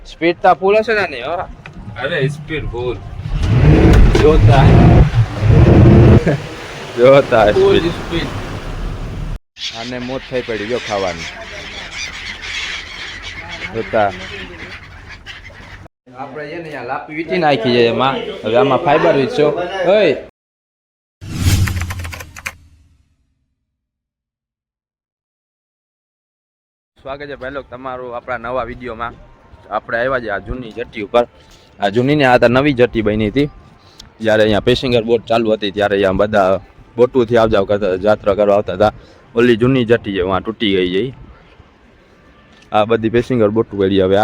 Speed તો ફૂલ હશે ને નહીં? અરે સ્પીડ ફૂલ જોતા જોતા ફૂલ સ્પીડ સ્પીડ. આને મોત થઈ પડી જો ખાવાની જોતા આપણે છે ને અહીંયા લાપી વીટી નાખી છે એમાં. હવે આમાં ફાઈબર વીચો ઓય સ્વાગત છે પહેલો તમારું આપણા નવા વિડીયોમાં. આપણે આવ્યા છે આ જૂની જટ્ટી ઉપર. આ જૂની ને આ તો નવી જટ્ટી બની હતી જ્યારે અહીંયા પેસેન્જર બોટ ચાલુ હતી ત્યારે અહીંયા બધા બોટુથી આવ જાવ કરતા જાત્રા કરવા આવતા હતા. ઓલી જૂની જટ્ટી છે તૂટી ગઈ છે. આ બધી પેસેન્જર બોટું પડી. હવે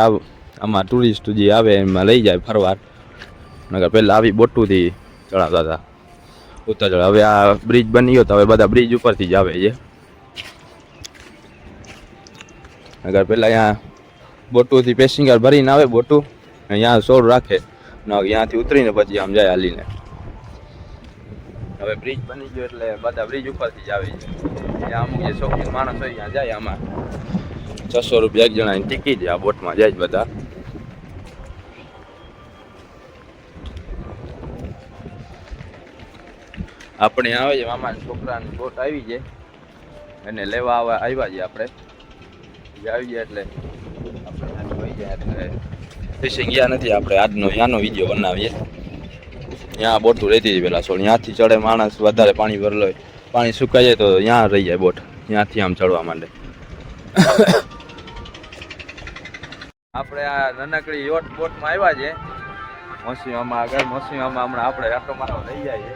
આમાં ટુરિસ્ટ જે આવે એમાં લઈ જાય ફરવા. નગર પહેલાં આવી બોટુથી ચડાવતા હતા ઉત્તર ચડ. હવે આ બ્રિજ બની ગયો તો હવે બધા બ્રિજ ઉપરથી જ આવે છે. અગર પહેલાં અહીંયા બોટુથી પેસેન્જર ભરીને આવે બોટું અહીંયા સોળ રાખે ને અહીંયાથી ઉતરીને પછી આમ જાય હાલીને. હવે બ્રિજ બની ગયો એટલે બધા બ્રિજ ઉપરથી જ આવે છે. ત્યાં અમુક જે શોખીન માણસ હોય ત્યાં જાય. આમાં 600 રૂપિયા એક જણાની ટિકિટ છે. આ બોટમાં જાય જ બધા. આપણે આવે છે મામાના છોકરાની બોટ આવી છે એને લેવા આવ્યા છે આપણે. આવી જાય એટલે આપણે વહી જાય એટલે ફિશિંગ ગયા નથી. આપણે આજનો ત્યાંનો વિડીયો બનાવીએ. ત્યાં બોટું રહેતી હતી પેલા સોળ. ત્યાંથી ચડે માણસ વધારે પાણી ભરેલો હોય, પાણી સુકાઈ જાય તો ત્યાં રહી જાય બોટ. ત્યાંથી આમ ચડવા માંડે. આપણે આ નાનકડી યોટ બોટમાં આવ્યા છે મોસીમામાં આગળ. મોસીમામાં હમણાં આપણે આટો મારવા લઈ જાય.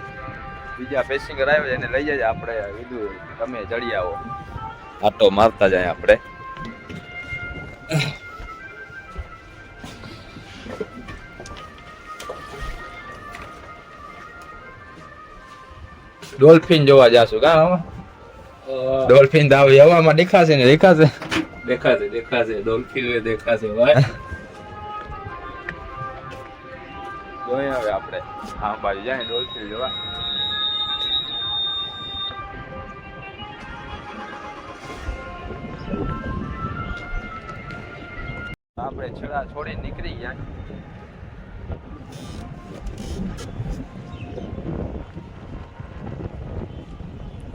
બીજા પેસેન્જર આવે છે એને લઈ જાય. આપણે કીધું તમે ચડી આવો, આટો મારતા જાય આપણે. ડોલ્ફિન જોવા જાશું કા? ડોલ્ફિન તો આવે હવામાં દેખાશે ને? દેખાશે દેખાશે દેખાશે ડોલ્ફિન દેખાશે ભાઈ. જોઈએ હવે આપણે આ બાજુ જાય ડોલ્ફિન જોવા. આપણે છેડા છોડી નીકળી ગયા.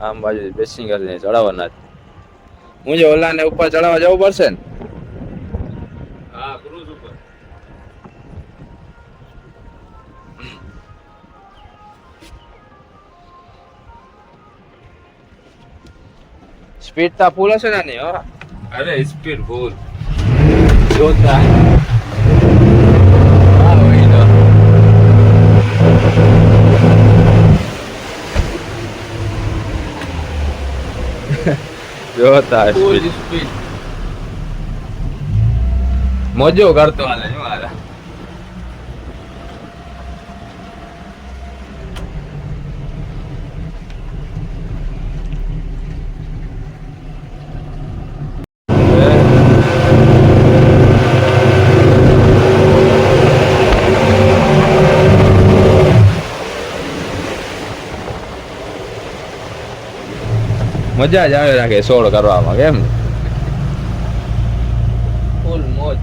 આમ બાજુ પેસેન્જર ને ચડાવવાના. હું જે ઓલા ને ઉપર ચડાવવા જવું પડશે ને? હા ક્રૂઝ ઉપર. સ્પીડ તો ફૂલ હશે ને નહીં? અરે સ્પીડ ફૂલ જોતા જોતા ફૂલ સ્પીડ સ્પીડ. મોજો કરતો હાલે શું હાલે. મજા જ આવે રાખે સોળ કરવામાં કેમ? ફૂલ મોજ.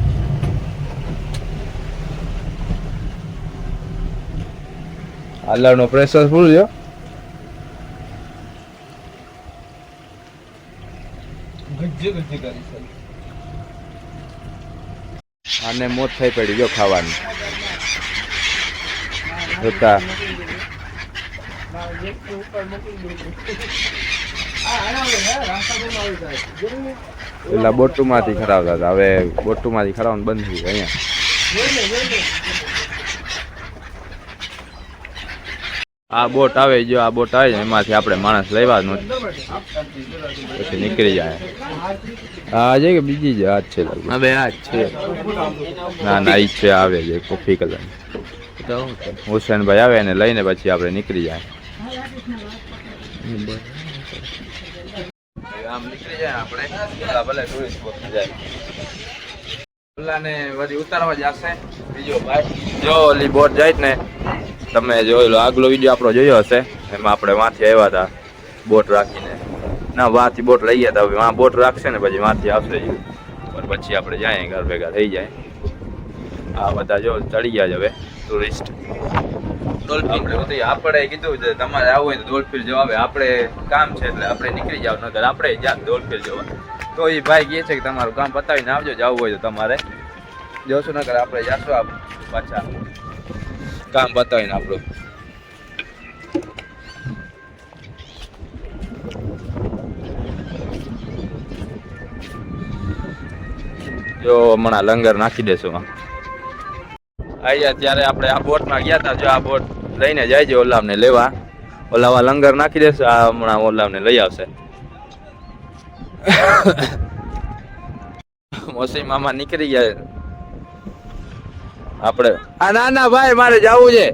હાલર નો પ્રેશર ફૂલ છે. ગજ્જે ગજ્જે કરી છે. આને મોત થઈ પડી જો ખાવાની જોતા. પેલા બોટુમાંથી ખરાવતા હતા, હવે બોટુમાંથી ખરાવવાનું બંધ થઈ ગયું. અહીંયા આ બોટ આવે જો, આ બોટ આવે એમાંથી આપણે માણસ લેવાનું પછી નીકળી જાય. આ છે કે બીજી છે? આ જ છે લગભગ. હવે આ જ છે. ના ના ઈ છે, આવે છે કોફી કલર. હુસેનભાઈ આવે એને લઈને પછી આપણે નીકળી જાય. આમ નીકળી જાય આપણે. ભલે ટુરિસ્ટ પહોંચી જાય. ઓલાને વળી ઉતારવા જશે બીજો ભાઈ. જો ઓલી બોટ જાય ને, તમે જોઈ લો આગલો વિડીયો આપણો જોયો હશે. એમાં આપણે વાંથી આવ્યા હતા બોટ રાખીને. ના વાંથી બોટ લઈ ગયા હતા. હવે વાં બોટ રાખશે ને પછી વાંથી આવશે. પછી આપણે જાય ઘર ભેગા થઈ જાય. આ બધા જો ચડી ગયા છે હવે ટુરિસ્ટ આપણે કીધું છે તમારે આવવું હોય તો ડોલ્ફિન જવા આપણે કામ છે એટલે આપણે નીકળી જાવ નકર આપણે જ્યાં ડોલ્ફિન જવા તો એ ભાઈ કહે છે કે તમારું કામ પતાવીને આવજો જવું હોય તો તમારે જોશું નકર આપણે જાશું પાછા કામ પતાવીને આપણું જો હમણાં લંગર નાખી દેશું અહીંયા ત્યારે આપણે આ બોટમાં ગયા હતા જો આ બોટ લઈને જાય છે ઓલામને લેવા ઓલાવા લંગર નાખી દેશે આ હમણાં ઓલામને લઈ આવશે મોસી મામા નીકળી ગયા આપણે આ ના ના ભાઈ મારે જવું છે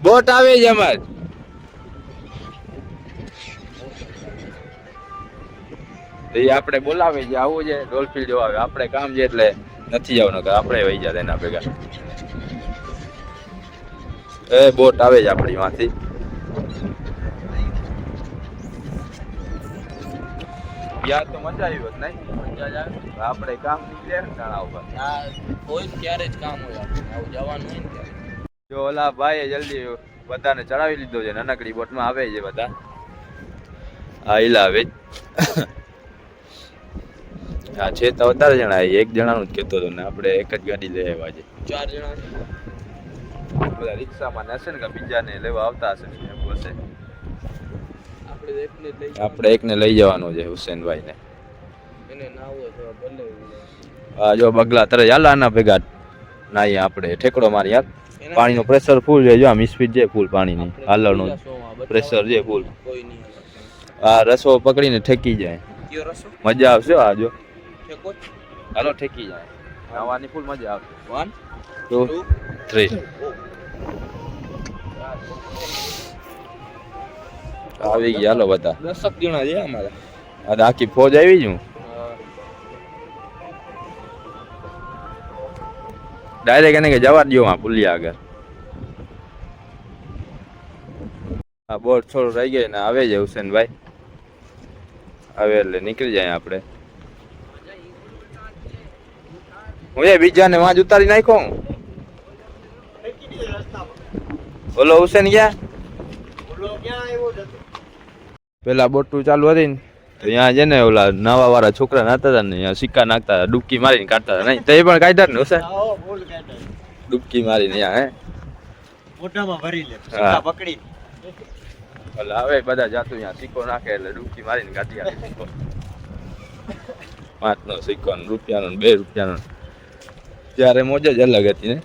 બોટ આવે છે અમારે એ આપણે બોલાવી છે આવું છે ડોલ્ફિન જોવા આવે આપણે કામ છે એટલે નથી જવાનું આપણે વહી જાય એના ભેગા એ બોટ આવે છે આપણી માંથી યાર તો મજા આવી હોત નહીં મજા જ આવે આપણે કામ નીકળે ને નાણા ઉપર કોઈ ત્યારે જ કામ હોય આવું જવાનું હોય ને જો ઓલા ભાઈએ જલ્દી બધાને ચડાવી લીધો છે નાનકડી બોટમાં આવે છે બધા હા ઈલા આવે હા છે તો વધારે જણા એક જણાનું જ કહેતો હતો ને આપણે એક જ ગાડી લઈ આવ્યા છે 4 જણા બધા રિક્ષામાં હશે ને કે બીજાને લેવા આવતા હશે એવું હશે આપણે એકને લઈ જવાનું છે હુસેનભાઈ ને એને ના હોય તો ભલે હા જો બગલા તરે ચાલ આના ભેગા નાઈ આપણે ઠેકડો મારી યાર પાણીનું પ્રેશર ફૂલ છે જો આમ સ્પીડ છે ફૂલ પાણીની હાલરનું પ્રેશર છે ફૂલ કોઈ નહીં આ રસો પકડીને ઠેકી જાય કયો રસો મજા આવશે આ જો ઠેકો હાલો ઠેકી જાય નાવાની ફૂલ મજા આવશે 1 2 3 આવી ગયા હાલો બધા 10 જણા છે અમારા આ આખી ફોજ આવી જ હું ડાયરેક્ટ એને કે જવા દો આ પુલિયા આગળ આ બોટ થોડું રહી ગઈ ને આવે છે હુસેનભાઈ આવે એટલે નીકળી જાય આપણે હું એ બીજાને વાંજ ઉતારી નાખો ઓલો હુસેન ગયા પેલા બોટું ચાલુ હતી ને તો ત્યાં છે ને ઓલા નવા વાળા છોકરા નાતા હતા ને ત્યાં સિક્કા નાખતા હતા ડૂબકી મારીને કાઢતા હતા નહીં તો એ પણ કાઢ્યા ને હુસેન ડૂબકી મારીને ત્યાં હે મોઢામાં ભરી લે સિક્કા પકડી એટલે હવે બધા જાતું ત્યાં સિક્કો નાખે એટલે ડૂબકી મારીને કાઢી આવે સિક્કો 5 નો સિક્કો ને રૂપિયાનો 2 રૂપિયાનો ત્યારે મોજ જ અલગ હતી ને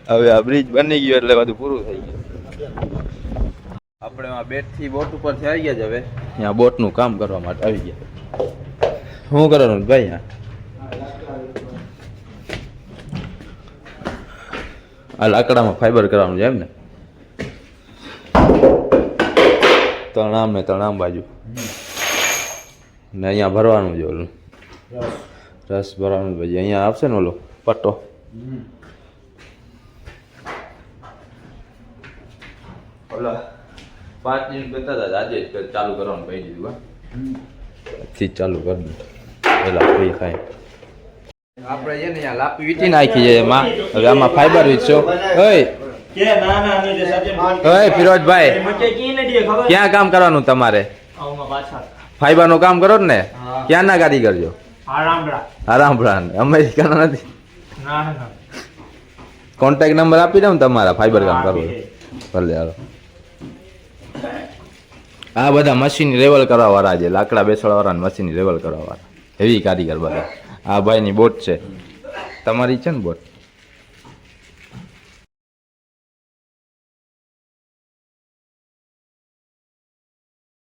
હવે આ બ્રિજ બની ગયો એટલે બધું પૂરું થઈ ગયું આપણે આ બેટ થી બોટ ઉપર થી આવી ગયા છે હવે ત્યાં બોટ નું કામ કરવા માટે આવી ગયા શું કરવાનું ભાઈ આ લાકડામાં ફાઈબર કરવાનું છે એમ ને તણામ ને તણામ બાજુ ને અહીંયા ભરવાનું છે ઓલું રસ ભરવાનું પછી અહીંયા આવશે ને ઓલો પટ્ટો ઓલા 5 મિનિટ કરતા હતા આજે જ ચાલુ કરવાનું કહી દીધું થી ચાલુ કરી દીધું પેલા ફ્રી થાય આપણે છે ને અહીંયા લાપી વીટી નાખી છે એમાં હવે આમાં ફાઈબર વીટશો ઓય ફિરોજભાઈ ક્યાં કામ કરવાનું તમારે ફાઈબર નું કામ કરો ને ક્યાં ના ગાડી કરજો આરામડા અમેરિકાના નથી કોન્ટેક્ટ નંબર આપી દઉં તમારા ફાઈબર કામ કરવું ભલે હાલો આ બધા મશીન લેવલ કરવા વાળા છે લાકડા બેસવા વાળા મશીન લેવલ કરવા વાળા હેવી કારીગર બધા આ ભાઈની બોટ છે તમારી છે ને બોટ